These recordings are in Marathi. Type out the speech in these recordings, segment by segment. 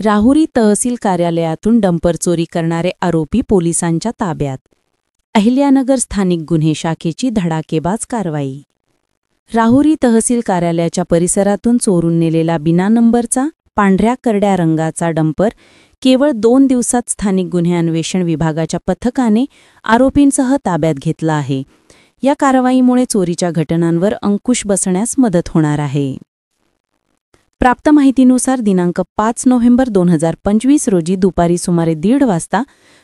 राहुरी तहसील कार्यालयातून डंपर चोरी करणारे आरोपी पोलिसांच्या ताब्यात. अहिल्यानगर स्थानिक गुन्हे शाखेची धडाकेबाज कारवाई. राहुरी तहसील कार्यालयाच्या परिसरातून चोरून नेलेला बिना नंबरचा पांढऱ्या करड्या रंगाचा डंपर केवळ 2 दिवसात स्थानिक गुन्हे अन्वेषण विभागाच्या पथकाने आरोपींसह ताब्यात घेतला आहे. या कारवाईमुळे चोरीच्या घटनांवर अंकुश बसण्यास मदत होणार आहे. प्राप्त माहितीनुसार दिनांक 5 नोव्हेंबर 2025 रोजी दुपारी सुमारे 1:30 वाजता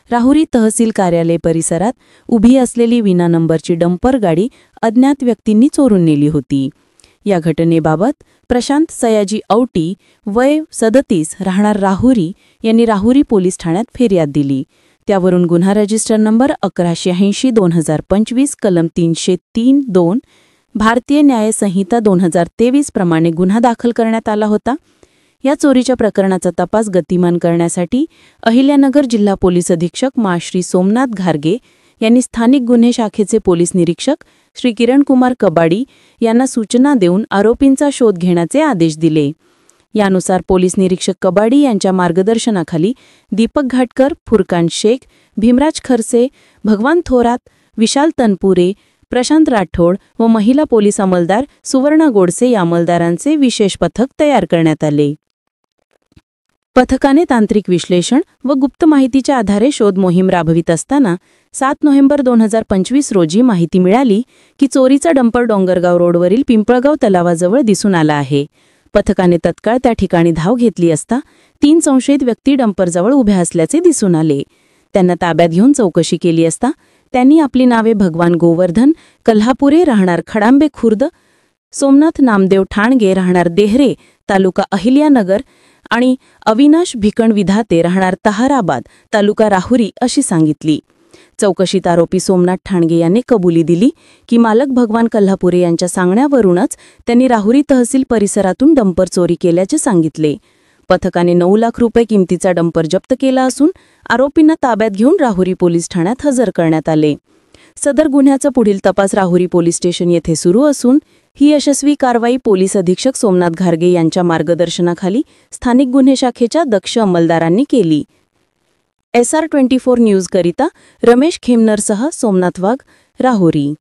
राहुरी तहसील कार्यालय परिसरात उभी असलेली विना नंबरची डंपर गाडी अज्ञात व्यक्तींनी चोरून नेली होती. या घटनेबाबत प्रशांत सयाजी औटी वय 37 राहणार राहुरी यांनी राहुरी पोलीस ठाण्यात फिर्याद दिली. त्यावरून गुन्हा रजिस्टर नंबर 1180/2025 कलम 303(2) भारतीय न्याय संहिता 2023 प्रमाणे गुन्हा दाखल करण्यात आला होता. या चोरीच्या प्रकरणाचा तपास गतिमान करण्यासाठी अहिल्यानगर जिल्हा पोलीस अधीक्षक श्री सोमनाथ घारगे यांनी स्थानिक गुन्हे शाखेचे पोलीस निरीक्षक श्री किरणकुमार कबाडी यांना सूचना देऊन आरोपींचा शोध घेण्याचे आदेश दिले. यानुसार पोलीस निरीक्षक कबाडी यांच्या मार्गदर्शनाखाली दीपक घाटकर, फुरकान शेख, भीमराज खरसे, भगवान थोरात, विशाल तनपुरे, प्रशांत राठोड व महिला पोलीस अंमलदार सुवर्णा गोडसे या अंमलदारांचे विशेष पथक तयार करण्यात आले. पथकाने तांत्रिक विश्लेषण व गुप्त माहितीच्या आधारे शोध मोहीम राबवित असताना 7 नोव्हेंबर 2025 रोजी माहिती मिळाली की चोरीचा डंपर डोंगरगाव रोडवरील पिंपळगाव तलावाजवळ दिसून आला आहे. पथकाने तत्काळ त्या ठिकाणी धाव घेतली असता 3 संशयित व्यक्ती डंपरजवळ उभ्या असल्याचे दिसून आले. त्यांना ताब्यात घेऊन चौकशी केली असता त्यांनी आपली नावे भगवान गोवर्धन कल्हापुरे राहणार खडांबे खुर्द, सोमनाथ नामदेव ठाणगे राहणार देहरे तालुका अहिल्यानगर आणि अविनाश भिकण विधाते राहणार तहाराबाद तालुका राहुरी अशी सांगितली. चौकशीत आरोपी सोमनाथ ठाणगे यांनी कबुली दिली की मालक भगवान कल्हापुरे यांच्या सांगण्यावरूनच त्यांनी राहुरी तहसील परिसरातून डंपर चोरी केल्याचे सांगितले. पथकाने 9 लाख रुपये किमतीचा डंपर जप्त केला असून आरोपींना ताब्यात घेऊन राहुरी पोलीस ठाण्यात हजर करण्यात आले. सदर गुन्ह्याचा पुढील तपास राहुरी पोलीस स्टेशन येथे सुरू असून ही यशस्वी कारवाई पोलीस अधीक्षक सोमनाथ घारगे यांच्या मार्गदर्शनाखाली स्थानिक गुन्हे शाखेच्या दक्ष अंमलदारांनी केली. SR24 न्यूज करिता रमेश खेमनरसह सोमनाथ वाघ, राहुरी.